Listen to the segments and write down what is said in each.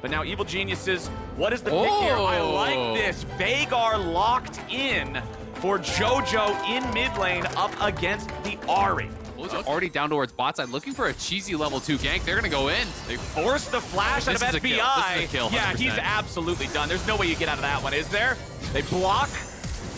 But now Evil Geniuses, what is the pick here? I like this. Veigar locked in for JoJo in mid lane up against the Ahri. Those are already down towards bot side, looking for a cheesy level 2 gank. They're gonna go in. They force the flash out of FBI. This is a kill, 100%. Yeah, he's absolutely done. There's no way you get out of that one, is there? They block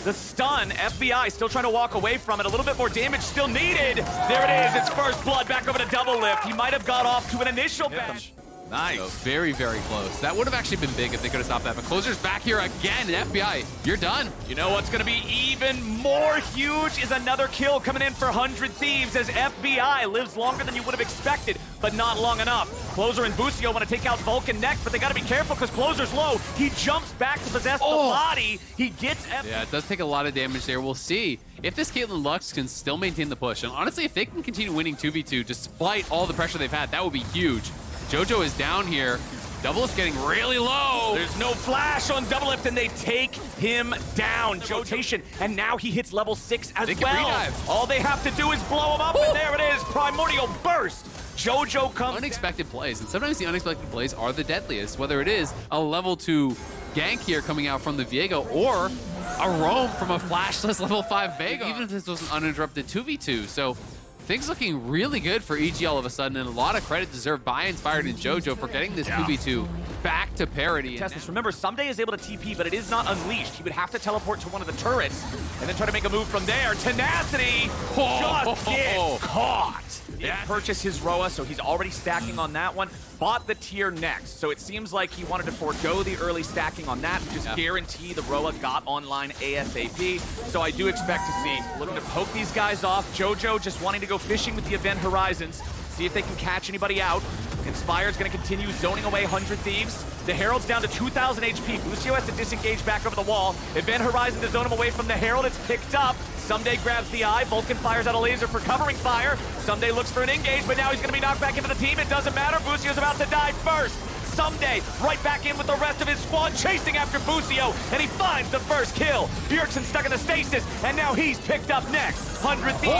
the stun. FBI still trying to walk away from it. A little bit more damage still needed. There it is. It's first blood back over to Double Lift. He might have got off to an initial bash. Nice. So very, very close. That would have actually been big if they could have stopped that. But Closer's back here again, and FBI, you're done. You know what's going to be even more huge is another kill coming in for 100 Thieves as FBI lives longer than you would have expected, but not long enough. Closer and Busio want to take out Vulcan next, but they got to be careful because Closer's low. He jumps back to possess the body. He gets Yeah, it does take a lot of damage there. We'll see if this Caitlyn Lux can still maintain the push. And honestly, if they can continue winning 2v2 despite all the pressure they've had, that would be huge. JoJo is down here. Double Lift getting really low. There's no flash on Double Lift, and they take him down. Rotation, and now he hits level 6 as well. All they have to do is blow him up, and there it is. Primordial Burst. JoJo comes unexpected plays, and sometimes the unexpected plays are the deadliest, whether it is a level 2 gank here coming out from the Viego, or a roam from a flashless level 5 Veigar. Even if this was an uninterrupted 2v2. So things looking really good for EG all of a sudden, and a lot of credit deserved by Inspired and JoJo for getting this 2v2 back to parity. Testis, remember, Someday is able to TP, but it is not unleashed. He would have to teleport to one of the turrets and then try to make a move from there. Tenacity just gets caught. Yeah. Purchase his Roa, so he's already stacking on that one. Bought the tier next, so it seems like he wanted to forego the early stacking on that, just guarantee the Roa got online ASAP. So I do expect to see looking to poke these guys off. JoJo just wanting to go fishing with the Event Horizons, see if they can catch anybody out. Inspired's going to continue zoning away 100 Thieves. The Herald's down to 2,000 HP. Busio has to disengage back over the wall. Event Horizon to zone him away from the Herald. It's picked up. Someday grabs the eye. Vulcan fires out a laser for covering fire. Someday looks for an engage, but now he's going to be knocked back into the team. It doesn't matter. Busio's about to die first. Someday right back in with the rest of his squad, chasing after Busio, and he finds the first kill. Bjergsen stuck in the stasis, and now he's picked up next. 100 Thieves.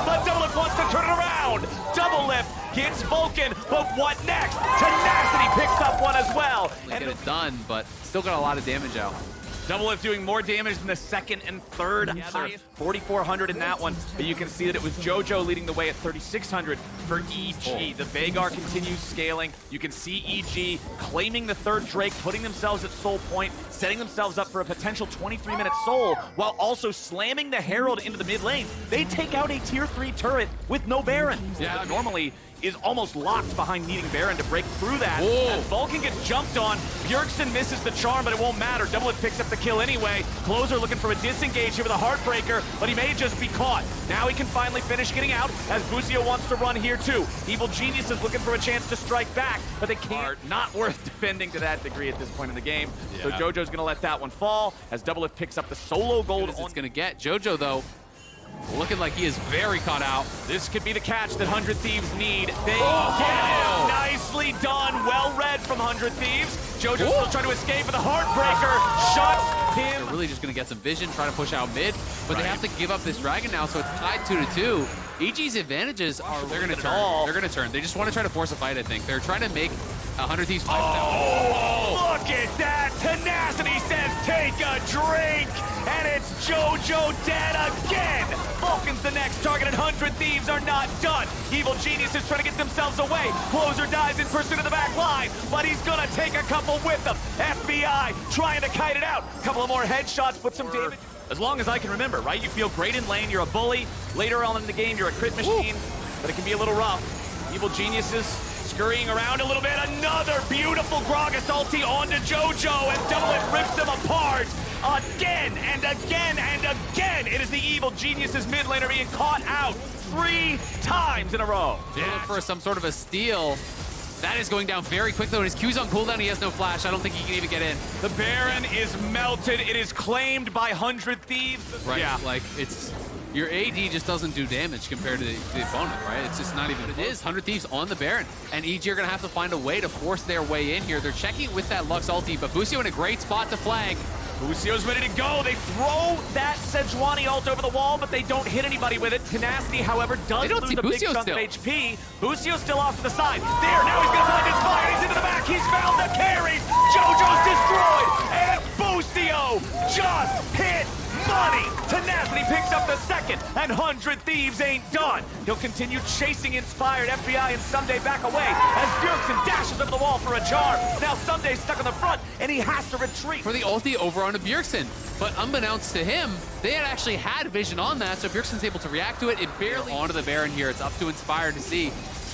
But Double Lift wants to turn it around. Double Lift gets Vulcan, but what next? Tenacity picks up one as well. And get it done, but still got a lot of damage out. Double Lift doing more damage than the second and third. 4,400 in that one, but you can see that it was JoJo leading the way at 3,600 for EG. The Veigar continues scaling. You can see EG claiming the third Drake, putting themselves at soul point, setting themselves up for a potential 23-minute soul, while also slamming the Herald into the mid lane. They take out a tier 3 turret with no Baron. Yeah, normally is almost locked behind needing Baron to break through that. And Vulcan gets jumped on. Bjergsen misses the charm, but it won't matter. Double Lift picks up the kill anyway. Closer looking for a disengage here with a Heartbreaker, but he may just be caught. Now he can finally finish getting out, as Busio wants to run here too. Evil Genius is looking for a chance to strike back, but they can't. Not worth defending to that degree at this point in the game. So JoJo's gonna let that one fall, as Double Lift picks up the solo gold. It's gonna get JoJo though. Looking like he is very caught out. This could be the catch that 100 Thieves need. They get it. Nicely done. Well read from 100 Thieves. JoJo's still trying to escape with a Heartbreaker. Shuts him. They're really just going to get some vision, try to push out mid, but they have to give up this dragon now, so it's tied 2-2. EG's advantages are they're going to turn. They're going to turn. They just want to try to force a fight, I think. They're trying to make 100 Thieves fight. Look at that. Tenacity says take a drink. And it's JoJo dead again. Vulcan's the next target, and 100 Thieves are not done. Evil Genius is trying to get themselves away. Closer dives in pursuit of the back line, but he's gonna take a couple with them. FBI trying to kite it out. Couple of more headshots, put some damage. As long as I can remember, right? You feel great in lane, you're a bully. Later on in the game, you're a crit machine, but it can be a little rough. Evil Geniuses scurrying around a little bit. Another beautiful Gragas ulti onto JoJo, and Double Lift rips them apart. Again and again and again. It is the Evil Geniuses mid laner being caught out 3 times in a row. Yeah, for some sort of a steal. That is going down very quick though. His Q's on cooldown, he has no flash. I don't think he can even get in. The Baron is melted. It is claimed by 100 Thieves. Right, yeah. Like it's, your AD just doesn't do damage compared to the opponent, right? It's just not even, it is 100 Thieves on the Baron. And EG are gonna have to find a way to force their way in here. They're checking with that Lux ulti, but Busio in a great spot to flag. Busio's ready to go. They throw that Sejuani ult over the wall, but they don't hit anybody with it. Tenacity, however, does lose a big chunk of HP. Busio's still off to the side. There, now he's going to find his fire. He's into the back. He's picks up the second, and 100 Thieves ain't done. He'll continue chasing Inspired, FBI, and Someday back away as Bjergsen dashes over the wall for a jar. Now Someday's stuck on the front, and he has to retreat. For the ulti over onto Bjergsen. But unbeknownst to him, they had actually had vision on that, so Bjergsen's able to react to it. It barely onto the Baron here. It's up to Inspired to see.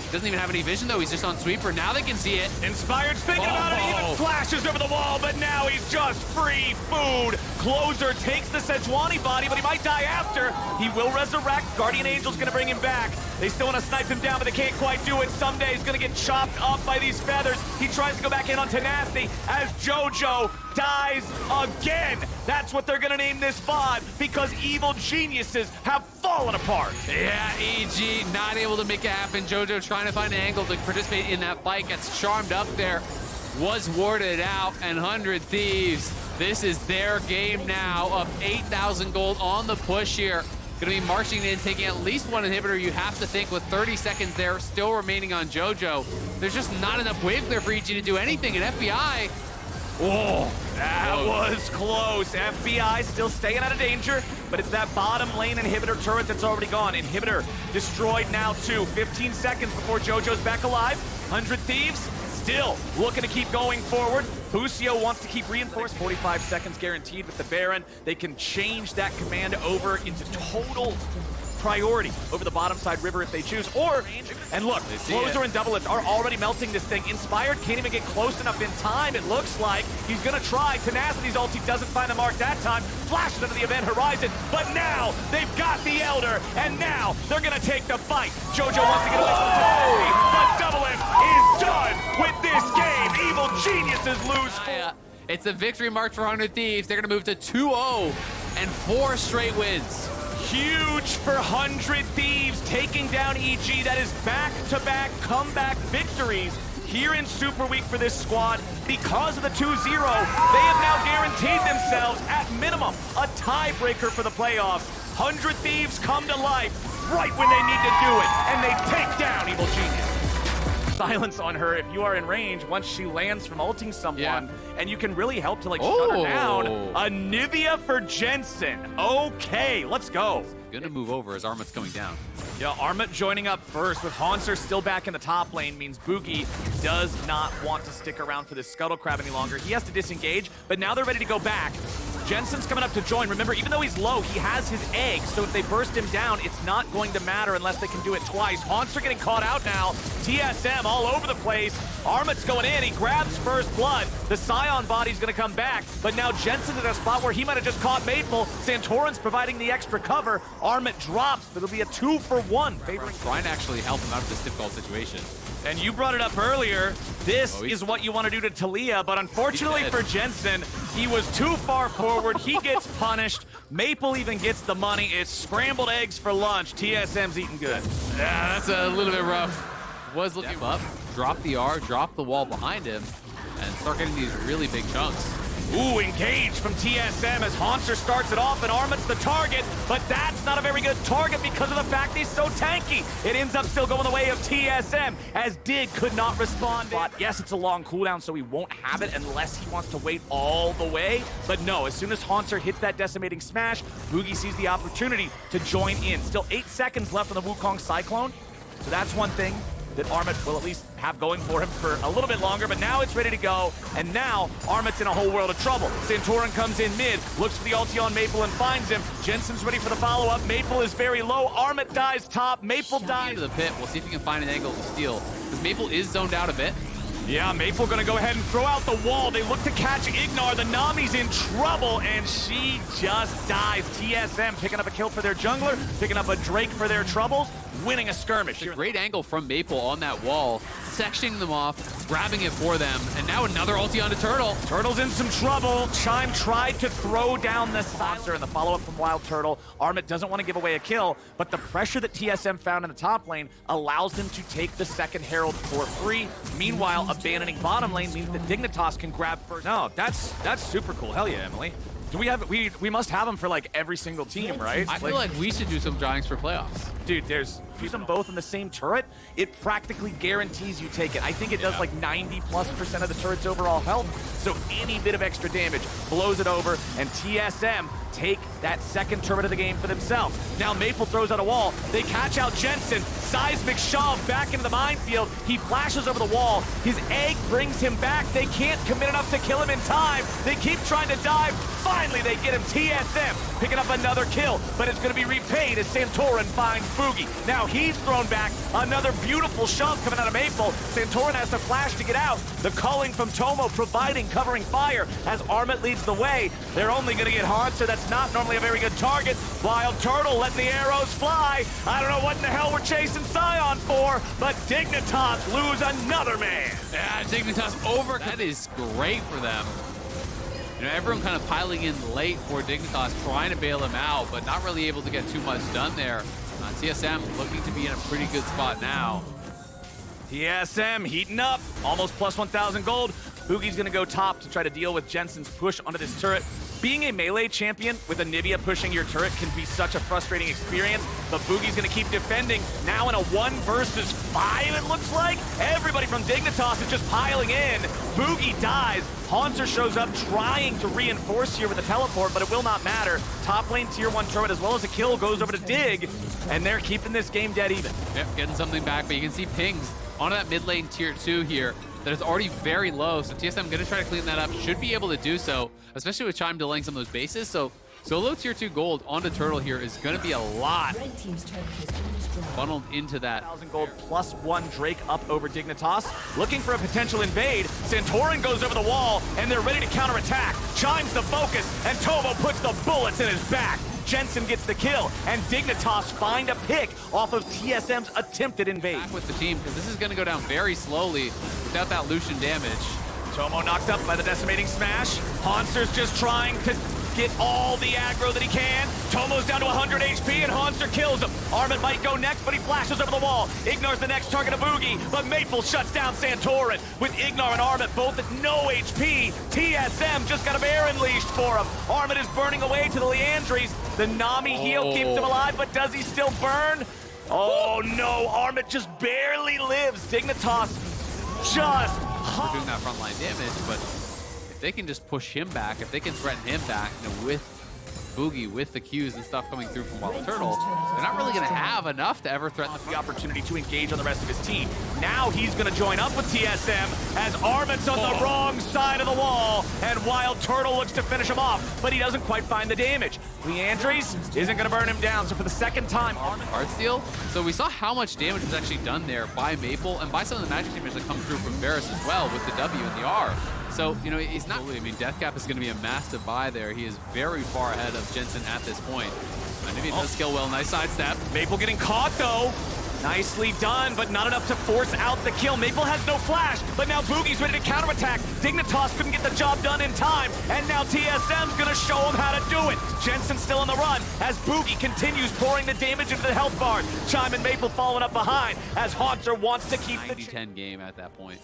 Doesn't even have any vision, though. He's just on sweeper. Now they can see it. Inspired's thinking about it. He even flashes over the wall, but now he's just free food. Closer takes the Sejuani body, but he might die after. He will resurrect. Guardian Angel's going to bring him back. They still want to snipe him down, but they can't quite do it. Someday he's going to get chopped up by these feathers. He tries to go back in on Tenacity as JoJo dies again. That's what they're going to name this VOD, because evil geniuses have fallen apart. Yeah, EG not able to make it happen. JoJo trying to find an angle to participate in that fight, gets charmed up there, was warded out, and 100 Thieves, this is their game now, up 8,000 gold on the push here. Gonna be marching in, taking at least one inhibitor. You have to think with 30 seconds there still remaining on JoJo, there's just not enough wave there for EG to do anything, and FBI, oh, that was close. FBI still staying out of danger, but it's that bottom lane inhibitor turret that's already gone. Inhibitor destroyed now too. 15 seconds before JoJo's back alive. 100 Thieves still looking to keep going forward. Busio wants to keep reinforced. 45 seconds guaranteed with the Baron. They can change that command over into total priority over the bottom side river if they choose, or, and look, Closer and Double Lift are already melting this thing. Inspired can't even get close enough in time, it looks like. He's gonna try. Tenacity's ulti doesn't find the mark that time. Flashes into the event horizon, but now they've got the Elder, and now they're gonna take the fight. JoJo wants to get away from Tenacity, but Double Lift is done with this game. Evil geniuses lose. It's a victory mark for 100 Thieves. They're gonna move to 2-0 and 4 straight wins. Huge for 100 Thieves, taking down EG. That is back-to-back comeback victories here in Super Week for this squad. Because of the 2-0, they have now guaranteed themselves, at minimum, a tiebreaker for the playoffs. 100 Thieves come to life right when they need to do it, and they take down Evil Genius. Silence on her if you are in range once she lands from ulting someone, and you can really help to like shut her down. A Nivea for Jensen. Okay, let's go. Gonna move over as Armit's coming down. Yeah, Armit joining up first with Haunter still back in the top lane means Boogie does not want to stick around for this Scuttle Crab any longer. He has to disengage, but now they're ready to go back. Jensen's coming up to join. Remember, even though he's low, he has his egg, so if they burst him down, it's not going to matter unless they can do it twice. Haunter getting caught out now. TSM all over the place. Armit's going in. He grabs first blood. The Scion body's going to come back, but now Jensen's in a spot where he might have just caught Maple. Santorin's providing the extra cover. Armit drops, but it'll be a 2-for-1 favoring. Trying to actually help him out of this difficult situation. And you brought it up earlier. This is what you want to do to Talia, but unfortunately for Jensen, he was too far forward. He gets punished. Maple even gets the money. It's scrambled eggs for lunch. TSM's eating good. Yeah, that's a little bit rough. Was looking up, drop the R, drop the wall behind him, and start getting these really big chunks. Ooh, engaged from TSM as Haunter starts it off, and Armit's the target, but that's not a very good target because of the fact he's so tanky. It ends up still going the way of TSM, as Dig could not respond. But yes, it's a long cooldown, so he won't have it unless he wants to wait all the way. But no, as soon as Haunter hits that decimating smash, Boogie sees the opportunity to join in. Still 8 seconds left on the Wukong Cyclone, so that's one thing that Armit will at least have going for him for a little bit longer, but now it's ready to go, and now Armit's in a whole world of trouble. Santorin comes in mid, looks for the ulti on Maple and finds him. Jensen's ready for the follow-up. Maple is very low. Armit dies top. Maple dies. Into the pit. We'll see if he can find an angle to steal, because Maple is zoned out a bit. Yeah, Maple gonna go ahead and throw out the wall. They look to catch Ignar. The Nami's in trouble, and she just dies. TSM picking up a kill for their jungler, picking up a Drake for their troubles, winning a skirmish. A great angle from Maple on that wall, sectioning them off, grabbing it for them, and now another ulti onto Turtle. Turtle's in some trouble. Chime tried to throw down the Silencer, and the follow-up from Wild Turtle. Armit doesn't want to give away a kill, but the pressure that TSM found in the top lane allows them to take the second Herald for free. Meanwhile, abandoning bottom lane means that Dignitas can grab first. No, that's super cool. Hell yeah, Emily. Do we have we must have them for like every single team, right? I feel like we should do some drawings for playoffs. Dude, if you them both in the same turret, it practically guarantees you take it. I think it does like 90+% of the turret's overall health, so any bit of extra damage blows it over, and TSM take that second turret of the game for themselves. Now Maple throws out a wall, they catch out Jensen, seismic shove back into the minefield, he flashes over the wall, his egg brings him back, they can't commit enough to kill him in time, they keep trying to dive, finally they get him. TSM picking up another kill, but it's going to be repaid as Santorin finds Boogie. Now he's thrown back, another beautiful shove coming out of Maple. Santorin has to flash to get out. The culling from Tomo providing covering fire as Armit leads the way. They're only going to get Hanser, that's not normally a very good target. Wild Turtle letting the arrows fly. I don't know what in the hell we're chasing Sion for, but Dignitas lose another man. Yeah, Dignitas over. That is great for them. You know, everyone kind of piling in late for Dignitas, trying to bail him out, but not really able to get too much done there. TSM looking to be in a pretty good spot now. TSM heating up, almost plus 1,000 gold. Boogie's gonna go top to try to deal with Jensen's push onto this turret. Being a melee champion with Anivia pushing your turret can be such a frustrating experience, but Boogie's gonna keep defending. Now in a 1 versus 5, it looks like. Everybody from Dignitas is just piling in. Boogie dies. Hanser shows up trying to reinforce here with a teleport, but it will not matter. Top lane tier 1 turret as well as a kill goes over to Dig, and they're keeping this game dead even. Yep, getting something back, but you can see pings onto that mid lane tier 2 here that is already very low, so TSM gonna try to clean that up, should be able to do so, especially with Chime delaying some of those bases, so solo tier 2 gold onto Turtle here is gonna be a lot funneled into that. 1,000 gold plus 1 Drake up over Dignitas. Looking for a potential invade. Santorin goes over the wall, and they're ready to counterattack. Chime's the focus, and Tomo puts the bullets in his back. Jensen gets the kill, and Dignitas find a pick off of TSM's attempted invade. Back with the team, because this is going to go down very slowly without that Lucian damage. Tomo knocked up by the decimating smash. Hanser's just trying to get all the aggro that he can. Tomo's down to 100 HP, and Hanser kills him. Armin might go next, but he flashes over the wall. Ignores the next target of Boogie, but Maple shuts down Santorin. With Ignar and Armin both at no HP, TSM just got a bear unleashed for him. Armin is burning away to the Leandries. The Nami heal keeps him alive, but does he still burn? Oh no, Armit just barely lives. Dignitas just... We're doing that frontline damage, but if they can just push him back, if they can threaten him back, you know, with Boogie, with the Qs and stuff coming through from Wild Turtle, they're not really going to have enough to ever threaten the opportunity to engage on the rest of his team. Now he's going to join up with TSM as Armit's on the wrong side of the wall, and Wild Turtle looks to finish him off, but he doesn't quite find the damage. Leandries isn't going to burn him down, so for the second time, Armit card steal. So we saw how much damage was actually done there by Maple and by some of the magic damage that come through from Varus as well with the W and the R. So, you know, he's not, I mean, Deathcap is going to be a massive buy there. He is very far ahead of Jensen at this point. Maybe he does skill well. Nice sidestep. Maple getting caught, though. Nicely done, but not enough to force out the kill. Maple has no flash, but now Boogie's ready to counterattack. Dignitas couldn't get the job done in time, and now TSM's going to show him how to do it. Jensen's still on the run as Boogie continues pouring the damage into the health bar. Chime and Maple following up behind as Hanser wants to keep the 90-10 game at that point.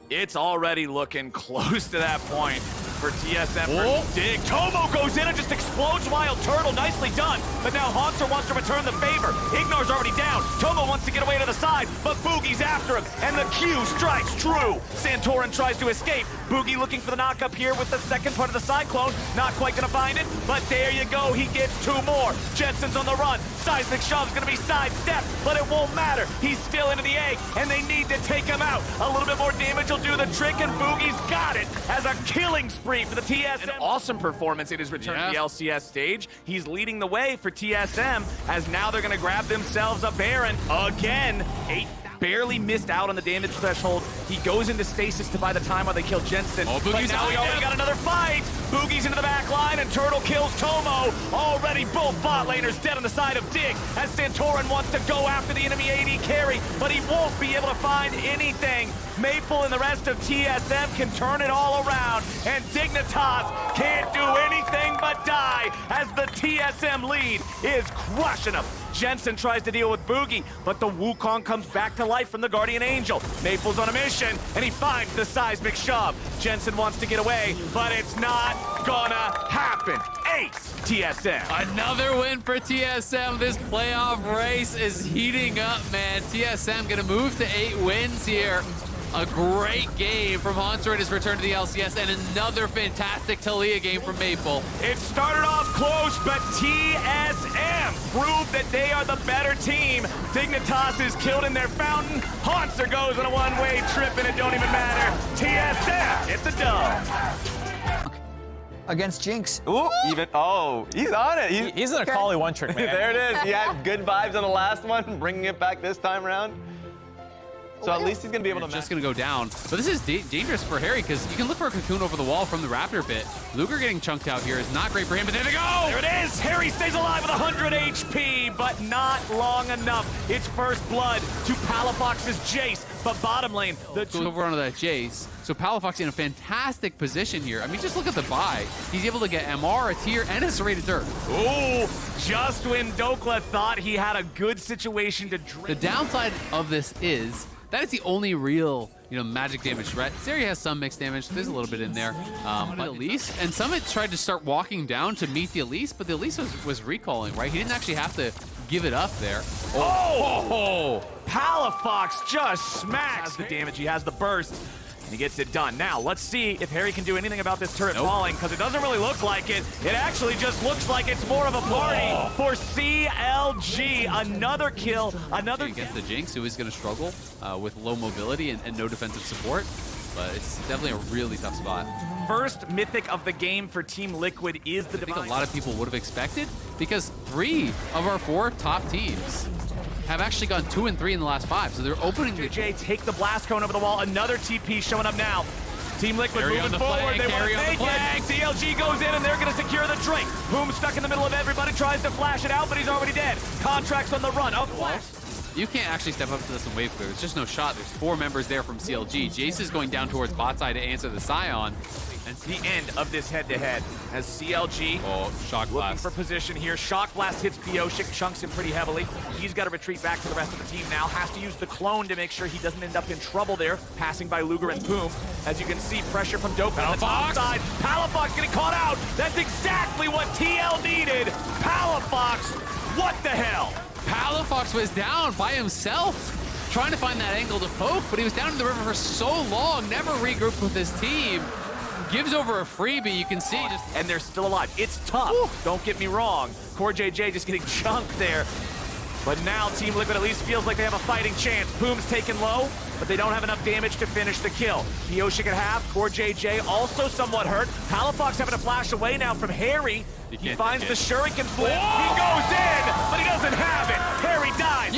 It's already looking close to that point for TSM versus Dig. Tomo goes in and just explodes Wild Turtle. Nicely done. But now Hanser wants to return the favor. Ignar's already down. Tomo wants to get away to the side, but Boogie's after him, and the Q strikes true. Santorin tries to escape. Boogie looking for the knock-up here with the second part of the Cyclone. Not quite going to find it, but there you go. He gets 2 more. Jensen's on the run. Seismic Shove's going to be sidestepped, but it won't matter. He's still into the egg, and they need to take him out. A little bit more damage will do the trick, and Boogie's got it as a killing spree for the TSM. An awesome performance in his return to the LCS stage. He's leading the way for TSM, as now they're going to grab themselves a Baron again. 8 barely missed out on the damage threshold. He goes into stasis to buy the time while they kill Jensen. Oh, but now we already got another fight. Boogie's into the back line, and Turtle kills Tomo. Already both bot laners dead on the side of Dig, as Santorin wants to go after the enemy AD carry, but he won't be able to find anything. Maple and the rest of TSM can turn it all around, and Dignitas can't do anything but die as the TSM lead is crushing them. Jensen tries to deal with Boogie, but the Wukong comes back to life from the Guardian Angel. Maple's on a mission, and he finds the seismic shove. Jensen wants to get away, but it's not gonna happen. Ace TSM. Another win for TSM. This playoff race is heating up, man. TSM gonna move to 8 wins here. A great game from Hunter in his return to the LCS, and another fantastic Talia game from Maple. It started off close, but TSM proved that they are the better team. Dignitas is killed in their fountain. Haunter goes on a one-way trip, and it don't even matter. TSM, it's a dub. Against Jinx. Ooh, even, oh, he's on it. He's in a Call one trick, man. There it is. He had good vibes on the last one, bringing it back this time around. So at least he's going to be able to just going to go down. But this is dangerous for Harry because you can look for a cocoon over the wall from the Raptor pit. Luger getting chunked out here is not great for him, but there they go! There it is! Harry stays alive with 100 HP, but not long enough. It's first blood to Palafox's Jace, but bottom lane, the Goes over onto that Jace. So Palafox in a fantastic position here. I mean, just look at the buy. He's able to get MR, a tier, and a serrated dirt. Ooh, just when Dokla thought he had a good situation to drink. The downside of this is that is the only real, magic damage threat. Zeri has some mixed damage. There's a little bit in there. But Elise, and Summit tried to start walking down to meet the Elise, but the Elise was recalling, right? He didn't actually have to give it up there. Oh! Palafox just smacks the damage. He has the burst, and he gets it done. Now, let's see if Harry can do anything about this turret falling, because it doesn't really look like it. It actually just looks like it's more of a party for CLG. Another kill, another against the Jinx, who is going to struggle with low mobility and no defensive support. But it's definitely a really tough spot. First mythic of the game for Team Liquid is the I think a lot of people would have expected, because 3 of our 4 top teams have actually gone 2 and 3 in the last 5, so they're opening the... JJ take the blast cone over the wall. Another TP showing up now. Team Liquid Harry moving on the forward. flank, They want Harry to on the take flank. it. CLG goes in, and they're going to secure the Drake. Boom stuck in the middle of everybody, tries to flash it out, but he's already dead. Contracts on the run. Up flash. You can't actually step up to this and wave clear. There's just no shot. There's 4 members there from CLG. Jace is going down towards bot side to answer the Scion. And it's the end of this head-to-head as CLG Shock looking Blast. for position here. Shock Blast hits Pioshik, chunks him pretty heavily. He's got to retreat back to the rest of the team now. Has to use the clone to make sure he doesn't end up in trouble there, passing by Luger and Poom. As you can see, pressure from Dope on the top side. Palafox getting caught out. That's exactly what TL needed. Palafox, what the hell? Palafox was down by himself, trying to find that angle to poke, but he was down in the river for so long, never regrouped with his team. Gives over a freebie, you can see. And they're still alive. It's tough, don't get me wrong. Core JJ just getting chunked there. But now Team Liquid at least feels like they have a fighting chance. Poom's taken low, but they don't have enough damage to finish the kill. Pioshik at half, Core JJ also somewhat hurt. Palafox having to flash away now from Harry. He finds the Shuriken flip. He goes in, but he doesn't have it. Harry dies.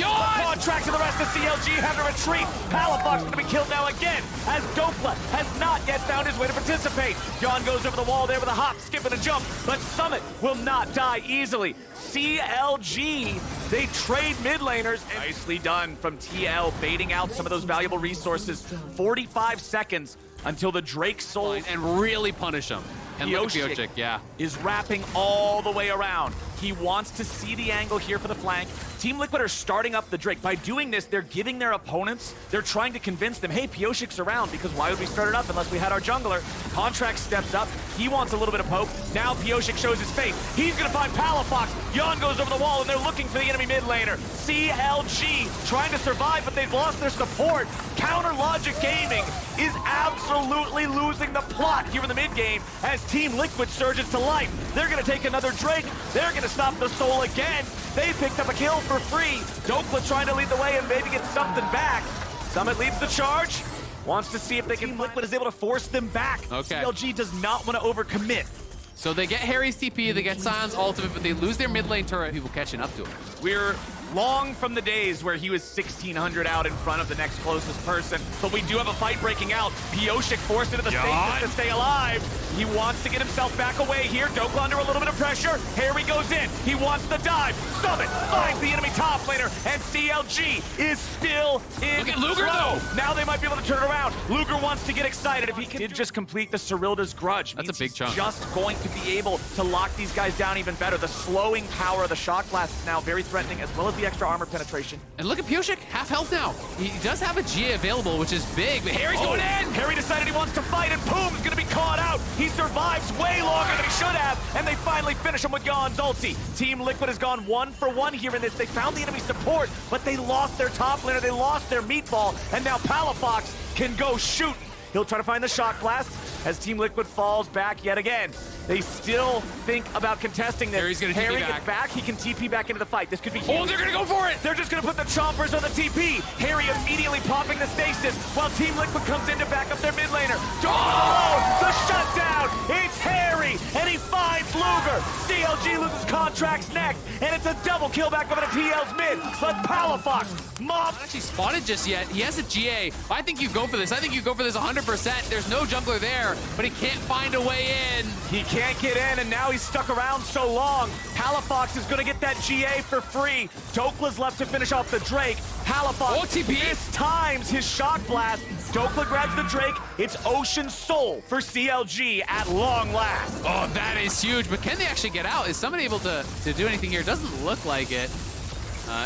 Contract to the rest of CLG have to retreat. Palafox going to be killed now again, as Dopla has not yet found his way to participate. Yon goes over the wall there with a hop, skip, and a jump, but Summit will not die easily. CLG, they trade mid laners. Nicely done from TL, baiting out some of those valuable resources. 45 seconds until the Drake soul and really punish him. And look at Pioshik, yeah. Is wrapping all the way around. He wants to see the angle here for the flank. Team Liquid are starting up the Drake. By doing this, they're giving their opponents, they're trying to convince them, hey, Pioshik's around, because why would we start it up unless we had our jungler? Contract steps up. He wants a little bit of poke. Now Pioshik shows his face. He's going to find Palafox. Yon goes over the wall, and they're looking for the enemy mid laner. CLG trying to survive, but they've lost their support. Counter Logic Gaming is absolutely losing the plot here in the mid game as Team Liquid surges to life. They're going to take another Drake. They're going to stop the soul again. They picked up a kill for free. Dokla trying to lead the way and maybe get something back. Summit leads the charge. Wants to see if they can. Liquid is able to force them back. Okay. CLG does not want to overcommit. So they get Harry's TP, they get Sion's ultimate, but they lose their mid lane turret. People catching up to him. We're long from the days where he was 1,600 out in front of the next closest person, but we do have a fight breaking out. Pioshik forced into the space to stay alive. He wants to get himself back away here. Dokla under a little bit of pressure. Harry goes in. He wants the dive. Summit finds the enemy top laner, and CLG is still in. Look at Luger, though. Now they might be able to turn it around. Luger wants to get excited. If he did just complete the Cyrilda's Grudge. That's a big chunk. Just going to be able to lock these guys down even better. The slowing power of the Shock Blast is now very threatening, as well as the extra armor penetration. And look at Pioshik, half health now. He does have a GA available, which is big, but Harry's going in! Harry decided he wants to fight, and Poom's gonna be caught out. He survives way longer than he should have, and they finally finish him with Yon's ulti. Team Liquid has gone 1 for 1 here in this. They found the enemy support, but they lost their top laner, they lost their meatball, and now Palafox can go shooting. He'll try to find the shock blast as Team Liquid falls back yet again. They still think about contesting this. Harry's gonna TP Harry back. gets back, he can TP back into the fight. This could be huge. Oh, they're gonna go for it! They're just gonna put the chompers on the TP. Harry immediately popping the stasis while Team Liquid comes in to back up their mid laner. Oh, the shutdown! It's Harry, and he finds Luger. CLG loses contracts next, and it's a double kill back over to TL's mid. But Palafox, Mob. Not actually spotted just yet. He has a GA. I think you go for this. I think you go for this 100%. There's no jungler there, but he can't find a way in. He can't get in, and now he's stuck around so long. Palafox is gonna get that GA for free. Dokla's left to finish off the Drake. Palafox OTP. mistimes his shock blast. Dokla grabs the Drake. It's Ocean Soul for CLG at long last. Oh, that is huge. But can they actually get out? Is somebody able to do anything here? Doesn't look like it.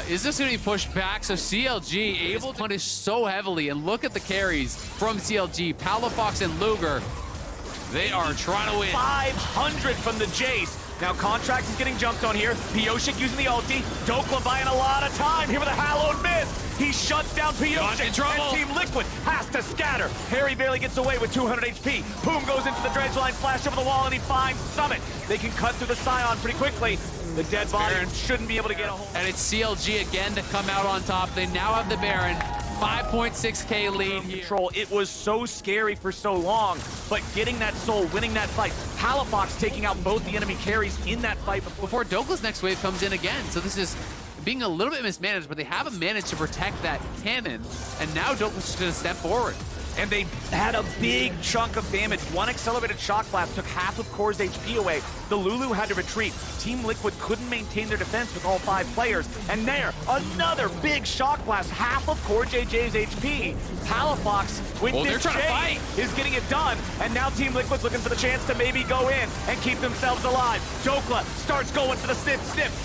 Is this going to be pushed back? So CLG able to punish so heavily. And look at the carries from CLG. Palafox and Luger. They are trying to win. 500 from the Jace. Now Contracts is getting jumped on here. Pioshik using the ulti. Dokla buying a lot of time here with a hallowed miss. He shuts down Pioshik, in trouble. and Team Liquid has to scatter. Harry barely gets away with 200 HP. Poom goes into the dredge line, flash over the wall, and he finds Summit. They can cut through the Scion pretty quickly. The dead body Baron. shouldn't be able to get a hold. And it's CLG again to come out on top. They now have the Baron. 5.6K lead here. Control. It was so scary for so long, but getting that soul, winning that fight. Palafox taking out both the enemy carries in that fight Before Dokla's next wave comes in again. So this is being a little bit mismanaged, but they haven't managed to protect that cannon. And now Dokla's just gonna step forward. and they had a big chunk of damage. One accelerated shock blast took half of Core's HP away. The Lulu had to retreat. Team Liquid couldn't maintain their defense with all 5 players. And there, another big shock blast, half of Core JJ's HP. Palafox, with this J, is getting it done. And now Team Liquid's looking for the chance to maybe go in and keep themselves alive. Dokla starts going for the snip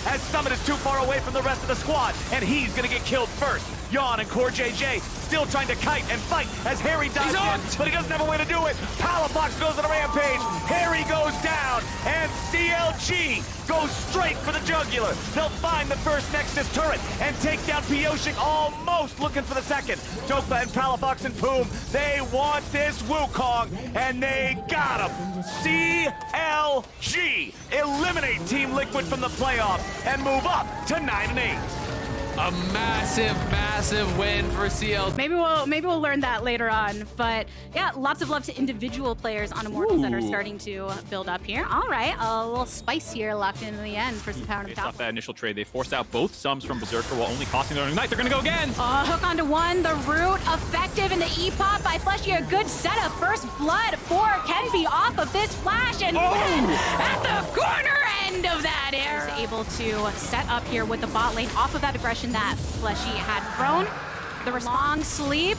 as Summit is too far away from the rest of the squad, and he's gonna get killed first. Yawn and Core JJ still trying to kite and fight as Harry dives in, but he doesn't have a way to do it. Palafox goes on a rampage. Harry goes down, and CLG goes straight for the jugular. They'll find the first Nexus turret and take down Pioshik, almost looking for the second. Dokla and Palafox and Poom, they want this Wukong, and they got him. CLG eliminate Team Liquid from the playoff and move up to 9-8. A massive, massive win for CL. Maybe we'll learn that later on. But yeah, lots of love to individual players on Immortals that are starting to build up here. All right, a little spice here locked in the end for some power in the Based top. off that initial trade, they forced out both sums from Berserker while only costing their own Ignite. They're gonna go again. Hook onto one, the root effective, and the E-pop by Fleshy. A good setup. First blood for Kenby off of this flash, and then at the corner end of that air, able to set up here with the bot lane off of that aggression that Fleshy had thrown. The long sleep.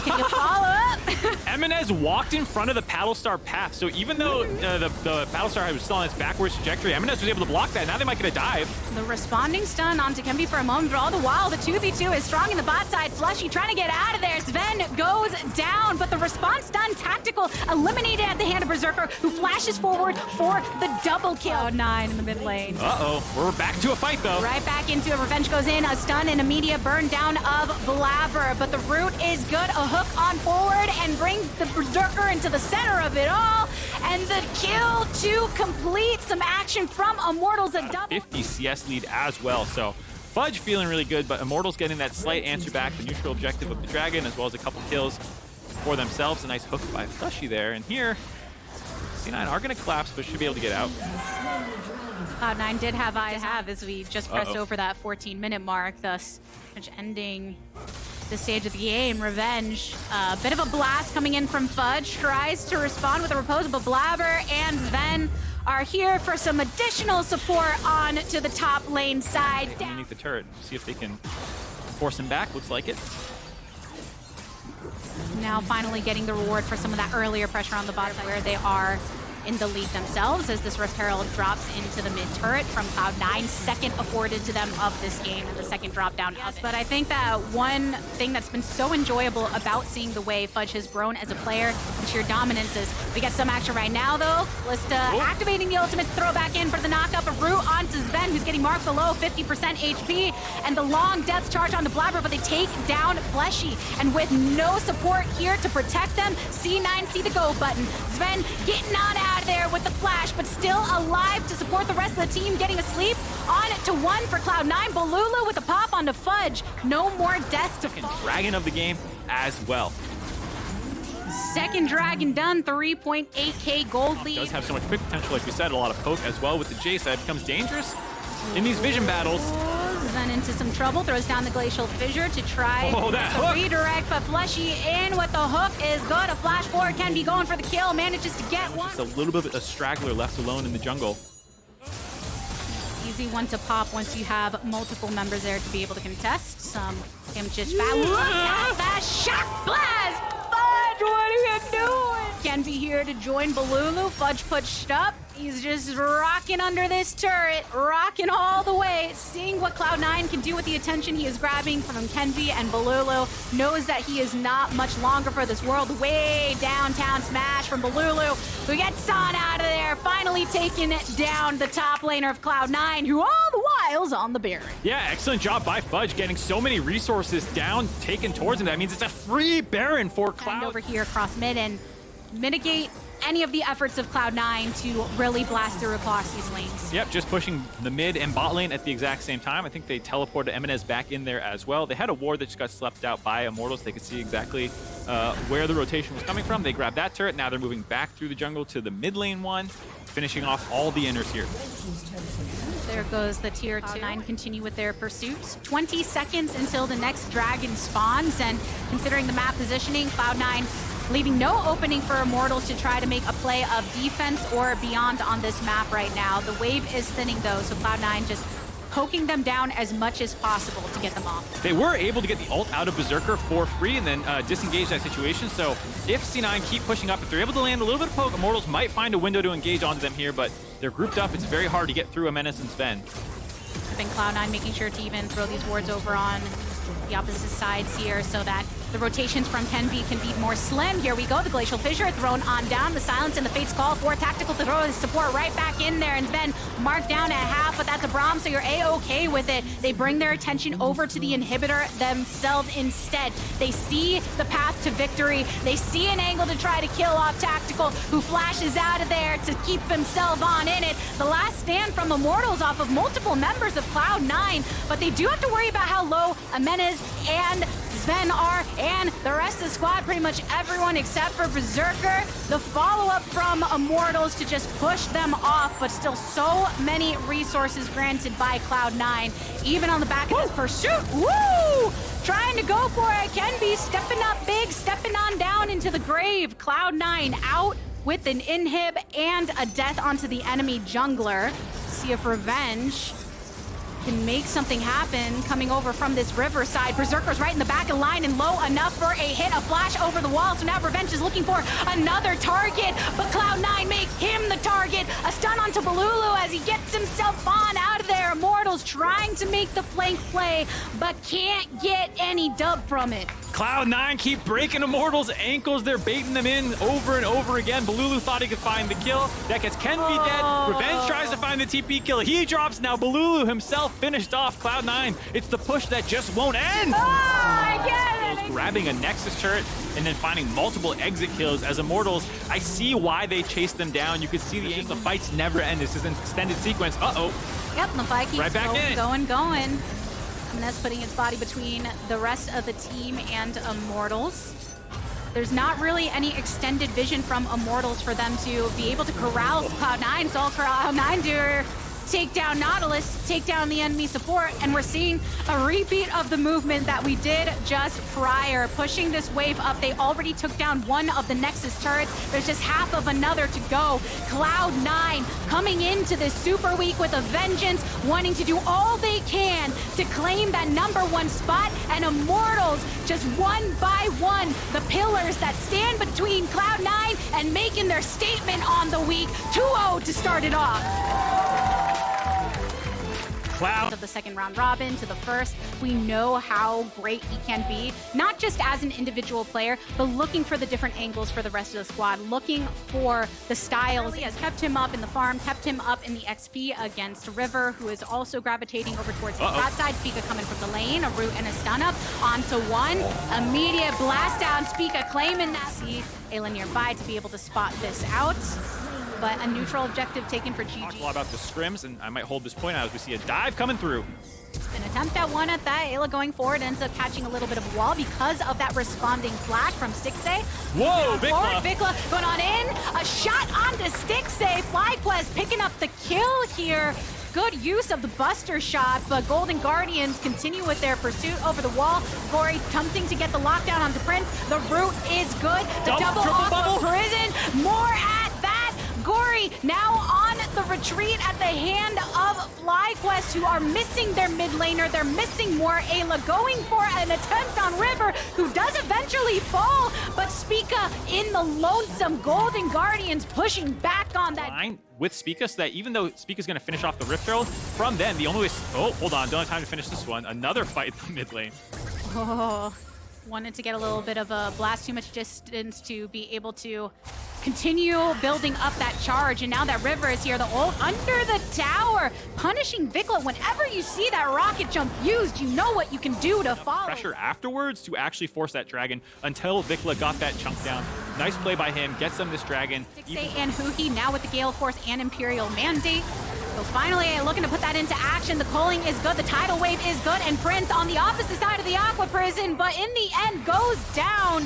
Can you follow up? Eminez walked in front of the Battlestar path, so even though the Battlestar was still on its backwards trajectory, Eminez was able to block that. Now they might get a dive. The responding stun onto Kenby for a moment, but all the while the 2v2 is strong in the bot side. Fleshy trying to get out of there. Sven goes down, but the response stun tactical eliminated at the hand of Berserker, who flashes forward for the double kill. Cloud9 in the mid lane. Uh-oh, we're back to a fight though. Right back into it. Revenge goes in, a stun and immediate burn down of Blabber, but the root is good. A hook on forward and brings the Berserker into the center of it all, and the kill to complete. Some action from Immortals, a double. 50 CS lead as well, so Fudge feeling really good, but Immortals getting that slight answer back, the neutral objective of the Dragon, as well as a couple kills for themselves. A nice hook by Fleshy there, and here, C9 are going to collapse, but should be able to get out. Cloud9 did have eyes as we just pressed over that 14-minute mark, thus ending the stage of the game. Revenge, a bit of a blast coming in from Fudge, tries to respond with a repose, but Blabber and Sven are here for some additional support on to the top lane side. Underneath the turret, see if they can force him back. Looks like it. Now finally getting the reward for some of that earlier pressure on the bottom where they are in the league themselves, as this Rift Herald drops into the mid turret from Cloud9, second afforded to them of this game, and the second drop down. But I think that one thing that's been so enjoyable about seeing the way Fudge has grown as a player and sheer dominance is we get some action right now, though. Lista activating the ultimate to throw back in for the knockup of Root onto Sven, who's getting marked below 50% HP, and the long depth charge onto Blabber, but they take down Fleshy, and with no support here to protect them, C9 see the go button. Sven getting on out of there with the flash, but still alive to support the rest of the team, getting asleep. On to 1 for Cloud9. Bolulu with a pop onto Fudge. No more deaths to fall. Dragon of the game as well. Second Dragon done, 3.8k gold lead. Does have so much quick potential, like we said, a lot of poke as well with the Jace. That becomes dangerous in these vision battles. Then into some trouble, throws down the Glacial Fissure to try that to hook. redirect, but Fleshy in with the hook is good. A flash forward can be going for the kill, manages to get one. Just a little bit of a straggler left alone in the jungle. Easy one to pop once you have multiple members there to be able to contest. Some just back. Look at that shock blast! Fudge, what are you doing? Kenby here to join Bolulu. Fudge pushed up. He's just rocking under this turret, rocking all the way, seeing what Cloud9 can do with the attention he is grabbing from Kenby, and Bolulu knows that he is not much longer for this world. Way downtown smash from Bolulu, who gets on out of there, finally taking it down the top laner of Cloud9, who all the while's on the Baron. Yeah, excellent job by Fudge getting so many resources down, taken towards him. That means it's a free Baron for Cloud. And over here across mid and mitigate any of the efforts of Cloud9 to really blast through across these lanes. Yep, just pushing the mid and bot lane at the exact same time. I think they teleported Eminez back in there as well. They had a ward that just got slept out by Immortals. They could see exactly where the rotation was coming from. They grabbed that turret. Now they're moving back through the jungle to the mid lane one, finishing off all the inners here. There goes the tier 2. Cloud9 continue with their pursuits. 20 seconds until the next dragon spawns, and considering the map positioning, Cloud9 leaving no opening for Immortals to try to make a play of defense or beyond on this map right now. The wave is thinning though, so Cloud9 just poking them down as much as possible to get them off. They were able to get the ult out of Berserker for free and then disengage that situation. So if C9 keep pushing up, if they're able to land a little bit of poke, Immortals might find a window to engage onto them here, but they're grouped up. It's very hard to get through a Menace and Sven. I think Cloud9 making sure to even throw these wards over on the opposite sides here so that the rotations from Kenby can be more slim. Here we go, the Glacial Fissure thrown on down, the Silence and the Fate's Call for Tactical to throw his support right back in there, and then marked down at half, but that's a Braum, so you're A-okay with it. They bring their attention over to the inhibitor themselves instead. They see the path to victory. They see an angle to try to kill off Tactical, who flashes out of there to keep himself on in it. The last stand from Immortals off of multiple members of Cloud9, but they do have to worry about how low Amenez and Sven are, and the rest of the squad, pretty much everyone except for Berserker. The follow-up from Immortals to just push them off, but still so many resources granted by Cloud9, even on the back of this pursuit. Woo! Trying to go for it. Kenby stepping up big, stepping on down into the grave. Cloud9 out with an inhib and a death onto the enemy jungler. See if Revenge can make something happen coming over from this riverside. Berserker's right in the back of line and low enough for a hit, a flash over the wall. So now Revenge is looking for another target, but Cloud9 make him the target. A stun onto Bolulu as he gets himself on out of there. Immortals trying to make the flank play, but can't get any dub from it. Cloud9 keep breaking Immortals' ankles. They're baiting them in over and over again. Bolulu thought he could find the kill. That gets Kenby dead. Revenge tries to find the TP kill. He drops. Now Bolulu himself finished off Cloud9. It's the push that just won't end. I get it. Grabbing a Nexus turret and then finding multiple exit kills as Immortals. I see why they chased them down. You can see the fights never end. This is an extended sequence. Uh-oh. Yep, the fight keeps Right back going. And that's putting his body between the rest of the team and Immortals. There's not really any extended vision from Immortals for them to be able to corral Cloud9. So all Cloud9 do take down Nautilus, take down the enemy support, and we're seeing a repeat of the movement that we did just prior, pushing this wave up. They already took down one of the Nexus turrets. There's just half of another to go. Cloud9 coming into this super week with a vengeance, wanting to do all they can to claim that #1 spot, and Immortals just one by one, the pillars that stand between Cloud9 and making their statement on the week. 2-0 to start it off. Cloud. Of the second round robin to the first, we know how great he can be, not just as an individual player, but looking for the different angles for the rest of the squad, looking for the styles. He has kept him up in the farm, kept him up in the XP against River, who is also gravitating over towards the top side. Spica coming from the lane, a root and a stun up onto one. Immediate blast down, Spica claiming that. See Ayla nearby to be able to spot this out. But a neutral objective taken for GG. Talked a lot about the scrims, and I might hold this point out as we see a dive coming through. An attempt at one at that. Ayla going forward ends up catching a little bit of a wall because of that responding flash from Stixxay. Whoa, Vikla! Vikla going on in. A shot onto Stixxay. FlyQuest picking up the kill here. Good use of the Buster shot, but Golden Guardians continue with their pursuit over the wall. Gory attempting to get the lockdown onto Prince. The root is good. The double off of Prison. More at that. Gory now on the retreat at the hand of FlyQuest, who are missing their mid laner. They're missing more. Ayla going for an attempt on River, who does eventually fall, but Spica in the lonesome. Golden Guardians pushing back on that. With Spica, so that even though Spica's going to finish off the Rift Herald, from then the only way... Oh, hold on, don't have time to finish this one. Another fight in the mid lane. Oh, wanted to get a little bit of a blast, too much distance to be able to continue building up that charge. And now that River is here, the ult under the tower, punishing Vikla. Whenever you see that rocket jump used, you know what you can do to follow. Pressure afterwards to actually force that dragon until Vikla got that chunk down. Nice play by him, gets them this dragon. Stixxay and Huhi now with the Gale Force and Imperial Mandate. So finally, looking to put that into action. The culling is good, the tidal wave is good, and Prince on the opposite side of the Aqua Prison, but in the end goes down.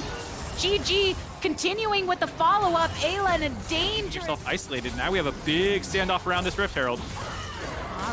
GG continuing with the follow-up. Ayla in a dangerous... Yourself isolated. Now we have a big standoff around this Rift Herald.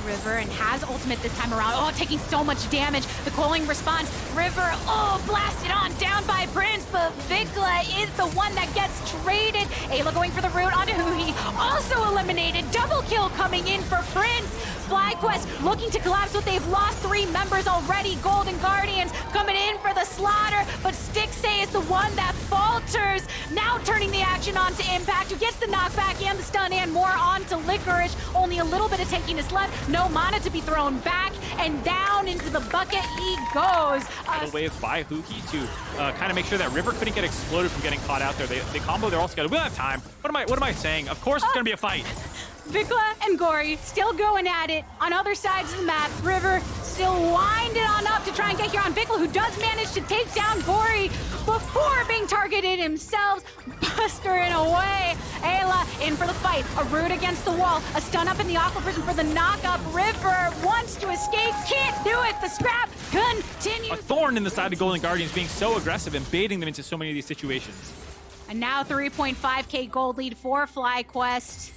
River, and has ultimate this time around. Oh, taking so much damage. The calling response. River, oh, blasted on down by Prince, but Vikla is the one that gets traded. Ayla going for the root onto Huhi. Also eliminated. Double kill coming in for Prince. FlyQuest looking to collapse, but they've lost 3 members already. Golden Guardians coming in for the slaughter, but Stixxay is the one that falters. Now turning the action onto Impact, who gets the knockback and the stun and more onto Licorice. Only a little bit of tankiness left. No mana to be thrown back, and down into the bucket he goes. Tidal wave by Huki to kind of make sure that River couldn't get exploded from getting caught out there. They combo, they're all together. We don't have time. What am I saying? Of course it's gonna be a fight. Vikla and Gory still going at it on other sides of the map. River still winding on up to try and get here on Vikla, who does manage to take down Gory before being targeted himself. Bustering away. Ayla in for the fight. A root against the wall. A stun up in the Aqua Prison for the knock-up. River wants to escape. Can't do it. The scrap continues. A thorn in the side of Golden Guardians being so aggressive and baiting them into so many of these situations. And now 3.5k gold lead for FlyQuest.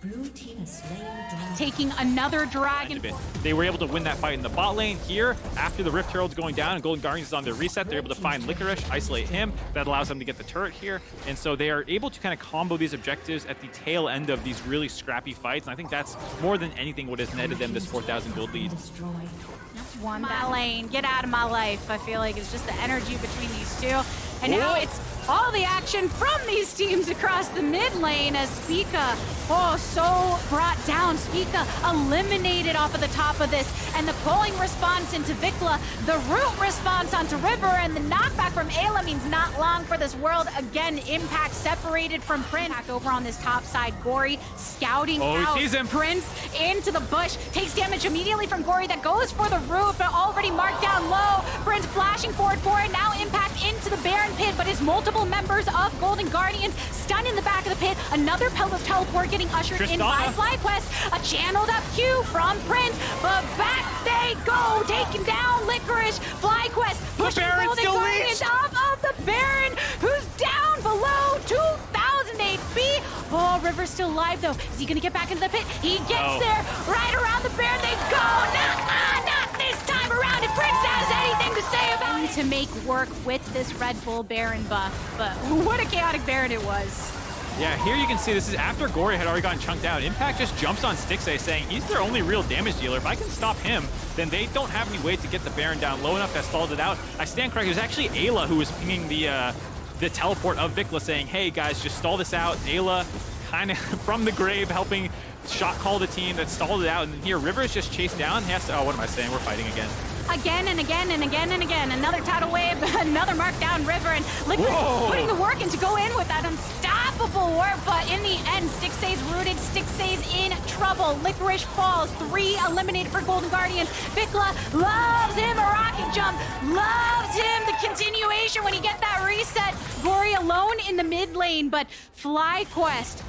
Blue team has slain dragon. Taking another dragon. They were able to win that fight in the bot lane here. After the Rift Herald's going down and Golden Guardians is on their reset, they're able to find Licorice, isolate him. That allows them to get the turret here. And so they are able to kind of combo these objectives at the tail end of these really scrappy fights. And I think that's more than anything what has netted them this 4,000 gold lead. One my lane, get out of my life. I feel like it's just the energy between these two. And now it's all the action from these teams across the mid lane as Spica, so brought down. Spica eliminated off of the top of this, and the pulling response into Vikla, the root response onto River, and the knockback from Ayla means not long for this world. Again, Impact separated from Prince. Back over on this top side, Gory scouting out he sees him. Prince into the bush, takes damage immediately from Gory that goes for the root, but already marked down low. Prince flashing forward for it, now Impact into the Baron pit, but his multiple members of Golden Guardians stun in the back of the pit. Another teleport getting ushered in by FlyQuest. A channeled up Q from Prince, but back they go, taking down Licorice. FlyQuest pushing Golden Guardians off of the Baron, who's down below 2,000 HP. Oh, River's still alive though. Is he gonna get back into the pit? He gets there. Right around the bear they go. Not this time around. If Prince has anything to say about it. To make work with this Red Bull Baron buff, but what a chaotic Baron it was. Yeah, here you can see this is after Gory had already gotten chunked out. Impact just jumps on Stixay saying he's their only real damage dealer. If I can stop him, then they don't have any way to get the Baron down low enough that stalled it out. I stand corrected. It was actually Ayla who was pinging the teleport of Vikla saying, hey guys, just stall this out. Ayla kind of from the grave helping shot call the team that stalled it out. And then here, River is just chased down. He has to, oh, what am I saying? We're fighting again. Again and again and again and again. Another tidal wave, another markdown River, and Liquid putting the work in to go in with that unstoppable work. But in the end, Stixay's rooted, Stixay's in trouble. Licorice falls, 3 eliminated for Golden Guardians. Vikla loves him a rocket jump, loves him the continuation when he gets that reset. Gory alone in the mid lane, but FlyQuest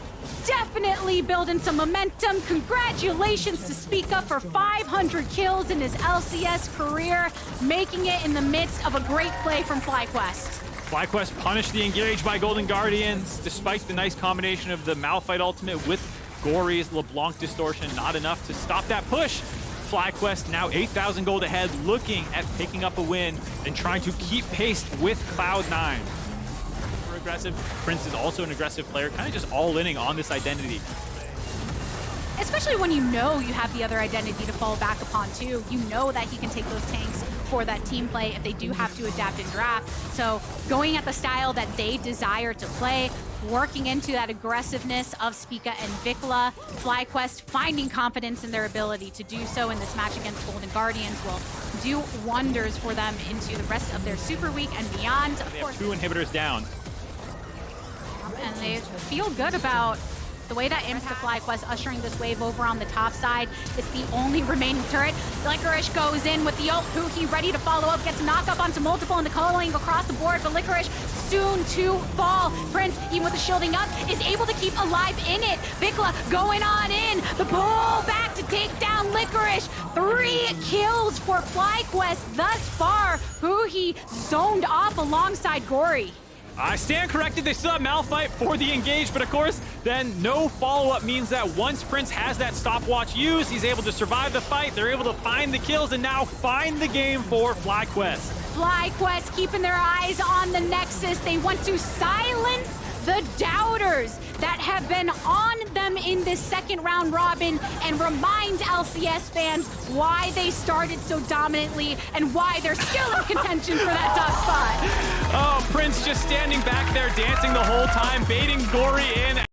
definitely building some momentum. Congratulations to Spica for 500 kills in his LCS career, making it in the midst of a great play from FlyQuest. FlyQuest punished the engage by Golden Guardians, despite the nice combination of the Malphite ultimate with Gory's LeBlanc distortion. Not enough to stop that push. FlyQuest now 8,000 gold ahead, looking at picking up a win and trying to keep pace with Cloud9. Aggressive. Prince is also an aggressive player, kind of just all-inning on this identity. Especially when you know you have the other identity to fall back upon too. You know that he can take those tanks for that team play if they do have to adapt and draft. So going at the style that they desire to play, working into that aggressiveness of Spica and Vikla, FlyQuest finding confidence in their ability to do so in this match against Golden Guardians will do wonders for them into the rest of their Super Week and beyond. They have 2 inhibitors down. And they feel good about the way that Impact FlyQuest ushering this wave over on the top side. It's the only remaining turret. Licorice goes in with the ult. Pookie ready to follow up. Gets knocked up onto multiple and the calling across the board. But Licorice soon to fall. Prince, even with the shielding up, is able to keep alive in it. Vikla going on in. The pull back to take down Licorice. 3 kills for FlyQuest thus far. Pookie zoned off alongside Gory. I stand corrected, they still have Malphite for the engage, but of course, then no follow-up means that once Prince has that stopwatch used, he's able to survive the fight, they're able to find the kills, and now find the game for FlyQuest. FlyQuest keeping their eyes on the Nexus. They want to silence the doubters that have been on them in this second round robin and remind LCS fans why they started so dominantly and why they're still in contention for that top spot. Oh, Prince just standing back there dancing the whole time, baiting Gory in.